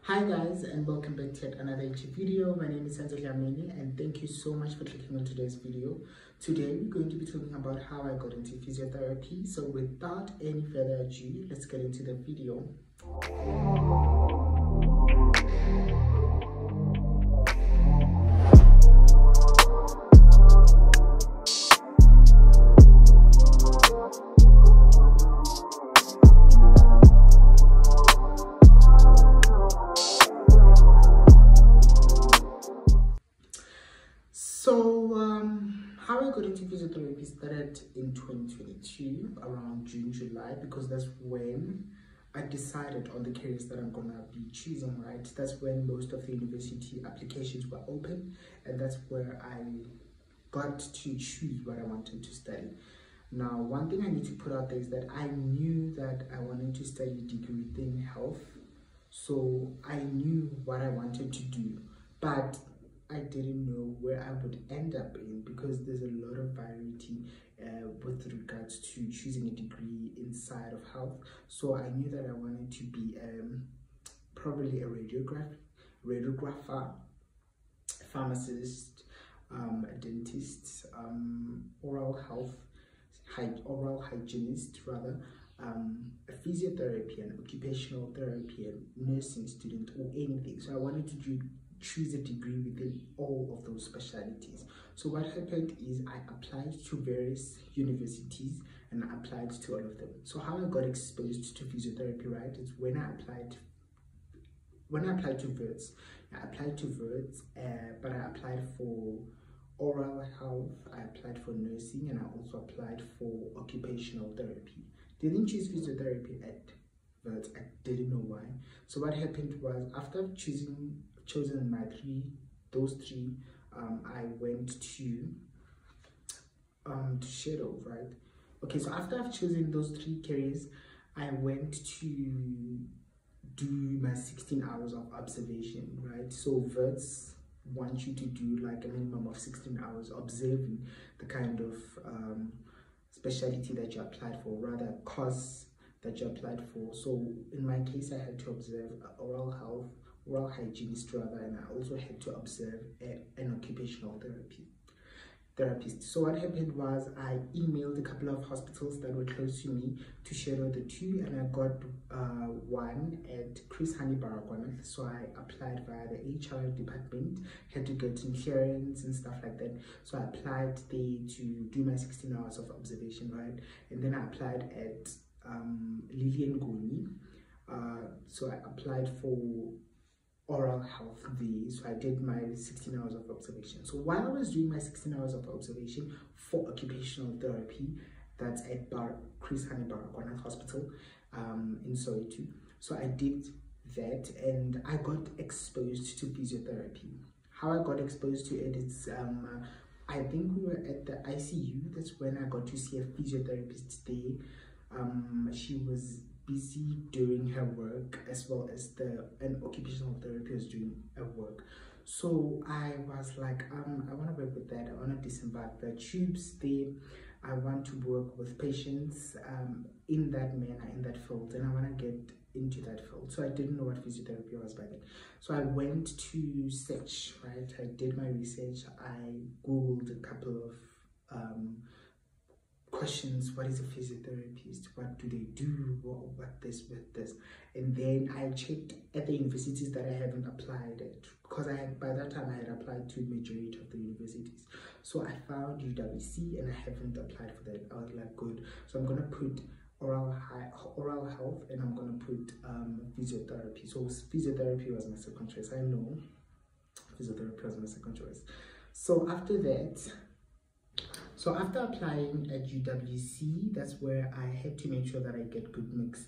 Hi guys, and welcome back to yet another YouTube video. My name is Senzokuhle Dlamini and thank you so much for clicking on today's video. Today we're going to be talking about how I got into physiotherapy. So without any further ado, let's get into the video. How I got into physiotherapy started in 2022, around June, July, because that's when I decided on the careers that I'm gonna be choosing, right? That's when most of the university applications were open, and that's where I got to choose what I wanted to study. Now, one thing I need to put out there is that I knew that I wanted to study a degree within health, so I knew what I wanted to do, but I didn't know where I would end up in because there's a lot of variety with regards to choosing a degree inside of health. So I knew that I wanted to be probably a radiographer, pharmacist, a dentist, oral hygienist rather, a physiotherapy, an occupational therapy, and nursing student, or anything. So I wanted to choose a degree within all of those specialties. So what happened is I applied to various universities and I applied to all of them. So how I got exposed to physiotherapy, right, is when I applied to VERTS. I applied to VERTS, but I applied for oral health, I applied for nursing, and I also applied for occupational therapy. Didn't choose physiotherapy at VERTS. I didn't know why. So what happened was, after chosen those three, I went to shadow, right? Okay, so after I've chosen those three careers, I went to do my 16 hours of observation, right? So VERTS want you to do like a minimum of 16 hours observing the kind of specialty that you applied for, rather course that you applied for. So in my case, I had to observe oral health, oral hygienist rather, and I also had to observe an occupational therapist. So what happened was I emailed a couple of hospitals that were close to me to shadow the two, and I got one at Chris Hani Baragwana. So I applied via the HR department, had to get insurance and stuff like that. So I applied there to do my 16 hours of observation, right? And then I applied at Lilian Goni. So I applied for oral health there. So I did my 16 hours of observation. So while I was doing my 16 hours of observation for occupational therapy, that's at Chris Hani Baragwana Hospital in Soweto. So I did that and I got exposed to physiotherapy. How I got exposed to it is I think we were at the ICU. That's when I got to see a physiotherapist there. She was busy doing her work, as well as an occupational therapist doing her work. So I was like, I want to work with that. I want to disembark the tubes there. I want to work with patients in that manner, in that field, and I want to get into that field. So I didn't know what physiotherapy was by then. So I went to search, right? I did my research. I Googled a couple of questions. What is a physiotherapist? What do they do? What this with this? And then I checked at the universities that I haven't applied at, because by that time I had applied to majority of the universities. So I found UWC and I haven't applied for that. I was like, good. So I'm gonna put oral health and I'm gonna put physiotherapy. So physiotherapy was my second choice. I know physiotherapy was my second choice. So after applying at UWC, that's where I had to make sure that I get good marks.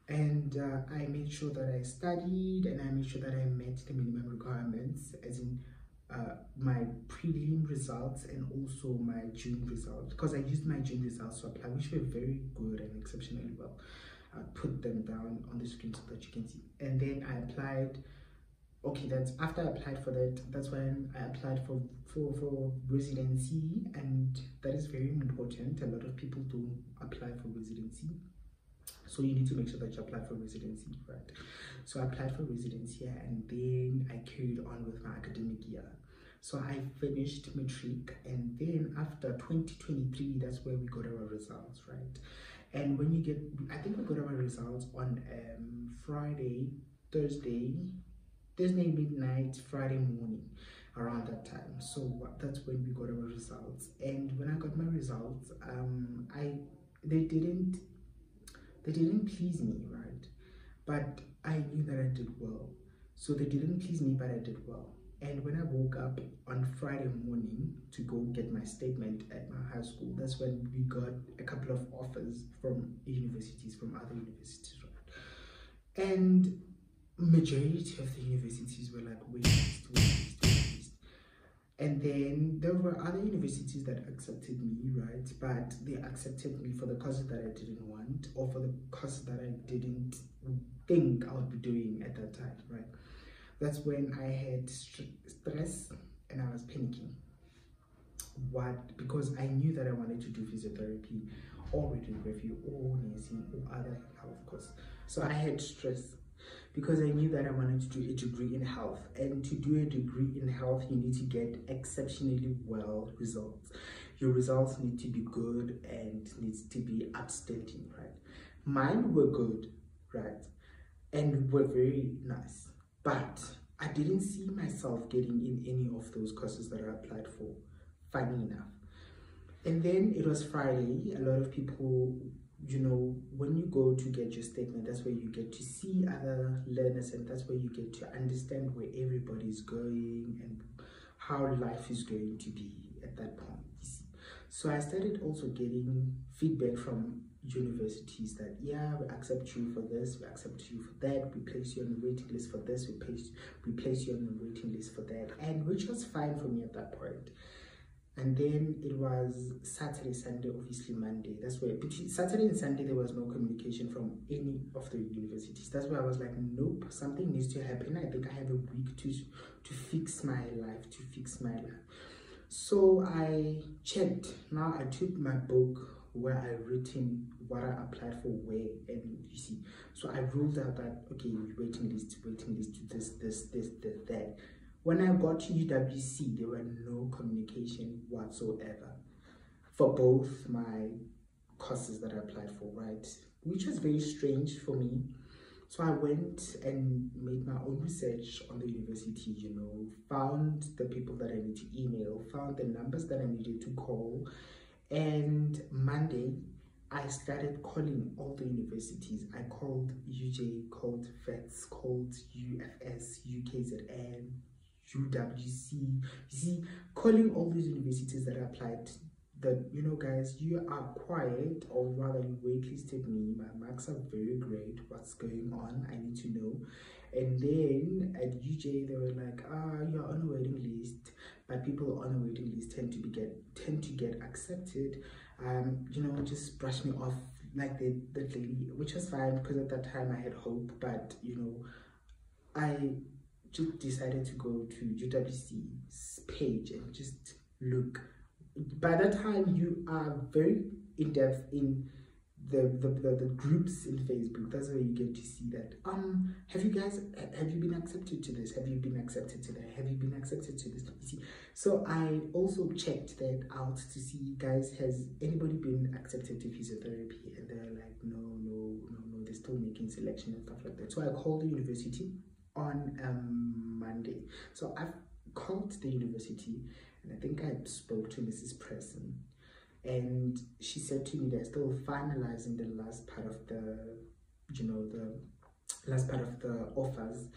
And I made sure that I studied and I made sure that I met the minimum requirements, as in my prelim results and also my June results, because I used my June results to apply, which were very good and exceptionally well. I put them down on the screen so that you can see. And then I applied. Okay, that's after I applied for that. That's when I applied for residency, and that is very important. A lot of people don't apply for residency, so you need to make sure that you apply for residency, right? So I applied for residence here, and then I carried on with my academic year. So I finished matric, and then after 2023, that's where we got our results, right? And when you get, I think we got our results on Friday, Thursday midnight, Friday morning, around that time. So that's when we got our results. And when I got my results, they didn't please me, right? But I knew that I did well. So they didn't please me, but I did well. And when I woke up on Friday morning to go get my statement at my high school, that's when we got a couple of offers from universities, from other universities, right? And majority of the universities were like, wait list. And then there were other universities that accepted me, right? But they accepted me for the courses that I didn't want, or for the courses that I didn't think I would be doing at that time, right? That's when I had stress and I was panicking. What? Because I knew that I wanted to do physiotherapy or radiography or nursing or other health courses. So I had stress because I knew that I wanted to do a degree in health. And to do a degree in health, you need to get exceptionally well results. Your results need to be good and needs to be outstanding, right? Mine were good, right? And were very nice. But I didn't see myself getting in any of those courses that I applied for, funny enough. And then it was Friday. A lot of people, you know, when you go to get your statement, that's where you get to see other learners, and that's where you get to understand where everybody's going and how life is going to be at that point. So I started also getting feedback from universities that, yeah, we accept you for this, we accept you for that, we place you on the waiting list for this, we place you on the waiting list for that, and which was fine for me at that point. And then it was Saturday, Sunday, obviously Monday. That's where, between Saturday and Sunday, there was no communication from any of the universities. That's where I was like, nope, something needs to happen. I think I have a week to fix my life, So I checked. Now I took my book where I written what I applied for where, and you see, so I ruled out that, okay, waiting list to this, that. When I got to UWC, there were no communication whatsoever for both my courses that I applied for, right? Which was very strange for me. So I went and made my own research on the university, you know, found the people that I need to email, found the numbers that I needed to call. And Monday, I started calling all the universities. I called UJ, called FETS, called UFS, UKZN, UWC. You see, calling all these universities that I applied, that, you know, guys, you are quiet, or rather you waitlisted me, my marks are very great, what's going on, I need to know. And then at UJ, they were like, you're on a waiting list, but people on a waiting list tend to get accepted. You know, just brush me off like the lady, which was fine, because at that time I had hope. But you know, I just decided to go to UWC's page and just look. By that time, you are very in depth in the groups in Facebook. That's where you get to see that. Have you been accepted to this? Have you been accepted to that? Have you been accepted to this? You see, so I also checked that out to see, guys, has anybody been accepted to physiotherapy? And they're like, no, they're still making selection and stuff like that. So I called the university on Monday. So I've called the university, and I think I spoke to Mrs. Presson. And she said to me they're still finalizing the last part of the, you know, the last part of the offers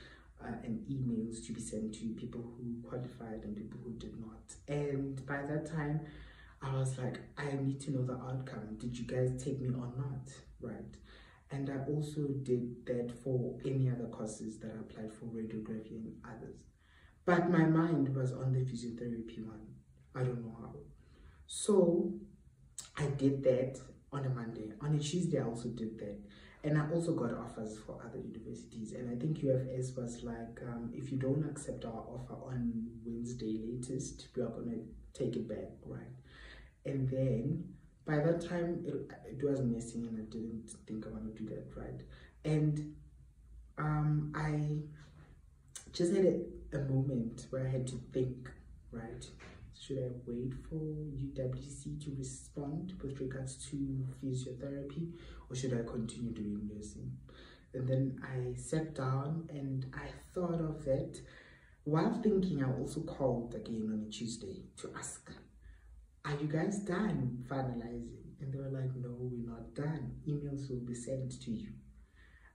and emails to be sent to people who qualified and people who did not. And by that time, I was like, I need to know the outcome. Did you guys take me or not, right? And I also did that for any other courses that I applied for, radiography and others. But my mind was on the physiotherapy one. I don't know how. So I did that on a Monday. On a Tuesday, I also did that. And I also got offers for other universities. And I think UFS was like, if you don't accept our offer on Wednesday latest, we are going to take it back, right? And then by that time, it was messing, and I didn't think I want to do that, right? And I just had a moment where I had to think, right? Should I wait for UWC to respond with regards to physiotherapy, or should I continue doing nursing? And then I sat down and I thought of it. While thinking, I also called again on a Tuesday to ask, are you guys done finalizing? And they were like, no, we're not done. Emails will be sent to you.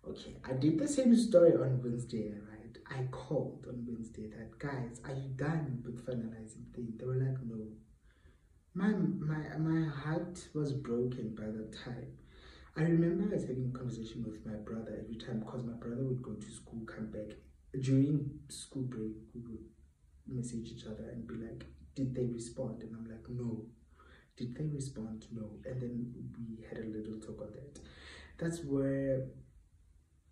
Okay, I did the same story on Wednesday, right? I called on Wednesday that, guys, are you done with finalizing things? They were like, no. My heart was broken by that time. I remember I was having a conversation with my brother every time, because my brother would go to school, come back. During school break, we would message each other and be like, did they respond? And I'm like, no. Did they respond? No. And then we had a little talk on that. That's where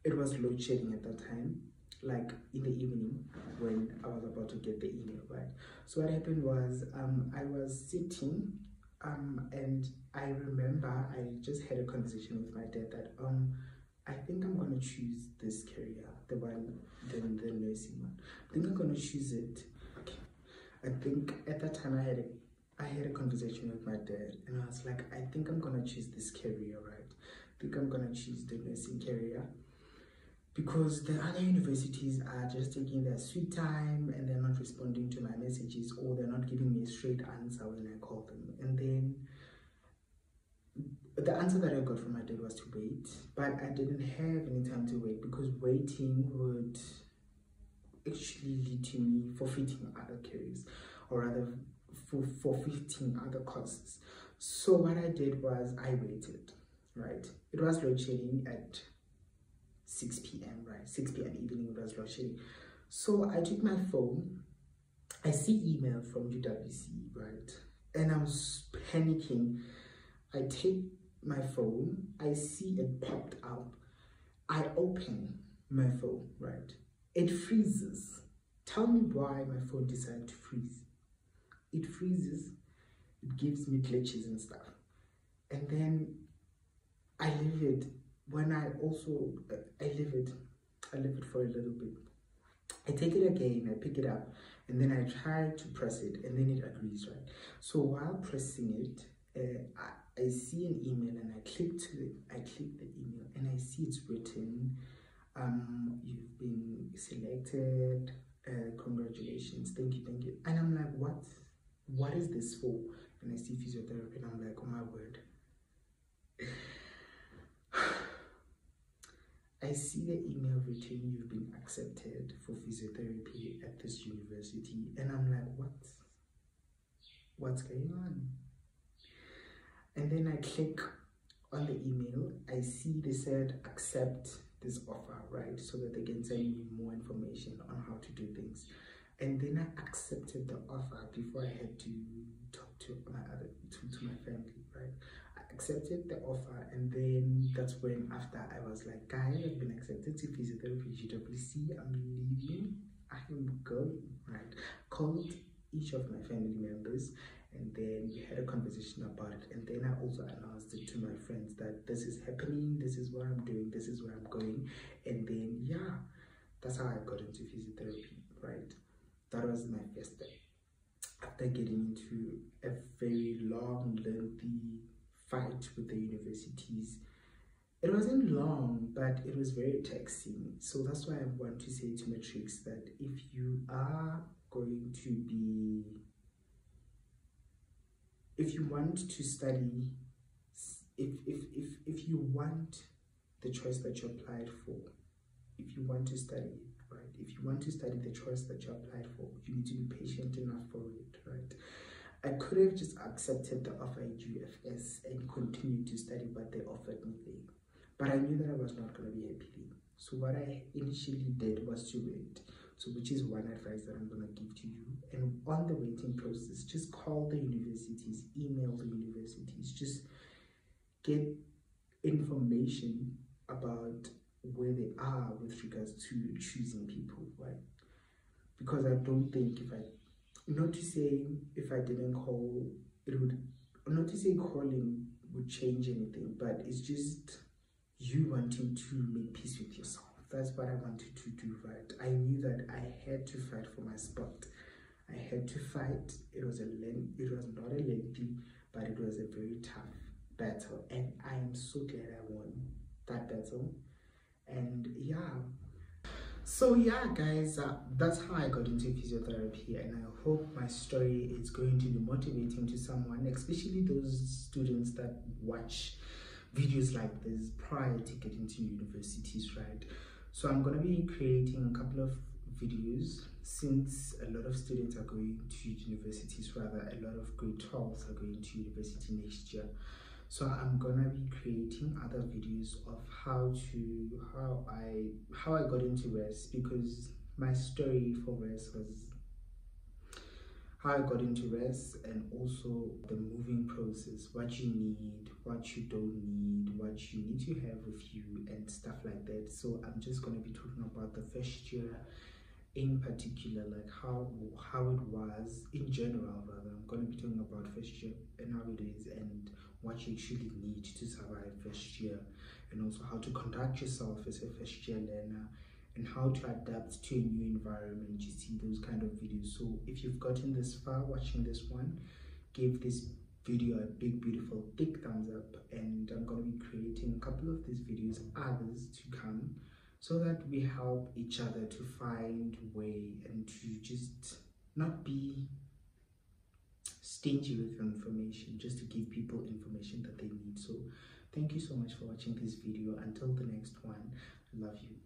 it was load shedding at that time, like in the evening when I was about to get the email, right? So what happened was I was sitting and I remember I just had a conversation with my dad that I think I'm gonna choose this career, the nursing one. I think I'm gonna choose it. Okay. I think at that time I had a conversation with my dad and I was like, I think I'm gonna choose this career, right? I think I'm gonna choose the nursing career, because the other universities are just taking their sweet time and they're not responding to my messages, or they're not giving me a straight answer when I call them. And then the answer that I got from my dad was to wait, but I didn't have any time to wait, because waiting would actually lead to me forfeiting other careers, or rather forfeiting other costs. So what I did was I waited, right? It was load shedding at 6 p.m, right? 6 p.m. evening, it was load shedding. So I took my phone, I see email from UWC, right? And I'm panicking. I take my phone, I see it popped up. I open my phone, right? It freezes. Tell me why my phone decided to freeze. It freezes, it gives me glitches and stuff. And then I leave it. When I leave it for a little bit. I take it again, I pick it up, and then I try to press it, and then it agrees, right? So while pressing it, I see an email, and I click the email, and I see it's written, you've been selected, congratulations, thank you. And I'm like, what is this for? And I see physiotherapy, and I'm like, oh my word. I see the email written, you've been accepted for physiotherapy at this university. And I'm like, what's going on? And then I click on the email. I see they said, accept this offer, right? So that they can send me more information on how to do things. And then I accepted the offer before I had to talk to my family, right? I accepted the offer, and then that's when after I was like, guys, I've been accepted to physiotherapy UWC, I'm leaving, I am going, right? Called each of my family members, and then we had a conversation about it, and then I also announced it to my friends that this is happening, this is what I'm doing, this is where I'm going. And then yeah, that's how I got into physiotherapy, right? That was my first step. After getting into a very long, lengthy fight with the universities. It wasn't long, but it was very taxing. So that's why I want to say to matrix that if you are going to be, if you want to study, if you want the choice that you applied for, if you want to study, right? If you want to study the choice that you applied for, you need to be patient enough for it, right? I could have just accepted the offer at UFS and continued to study what they offered me there. But I knew that I was not going to be happy there. So what I initially did was to wait. So which is one advice that I'm going to give to you. And on the waiting process, just call the universities, email the universities, just get information about where they are with regards to choosing people, right? Because I don't think not to say if I didn't call, not to say calling would change anything, but it's just you wanting to make peace with yourself, That's what I wanted to do, right? I knew that I had to fight for my spot. I had to fight. It was not a lengthy, but it was a very tough battle, and I am so glad I won that battle. And yeah, so yeah guys, that's how I got into physiotherapy, and I hope my story is going to be motivating to someone, especially those students that watch videos like this prior to getting to universities, right? So I'm going to be creating a couple of videos, since a lot of students are going to universities, rather a lot of grade 12s are going to university next year. So I'm gonna be creating other videos of how I got into RES, because my story for RES was how I got into RES, and also the moving process, what you need, what you don't need, what you need to have with you, and stuff like that. So I'm just going to be talking about the first year in particular, like how it was in general. Rather, I'm going to be talking about first year and how it is, and what you actually need to survive first year, and also how to conduct yourself as a first year learner, and how to adapt to a new environment. You see those kind of videos. So if you've gotten this far watching this one, give this video a big beautiful big thumbs up, and I'm going to be creating a couple of these videos, others to come, so that we help each other to find way and to just not be stingy with information, just to give people information that they need. So thank you so much for watching this video. Until the next one, I love you.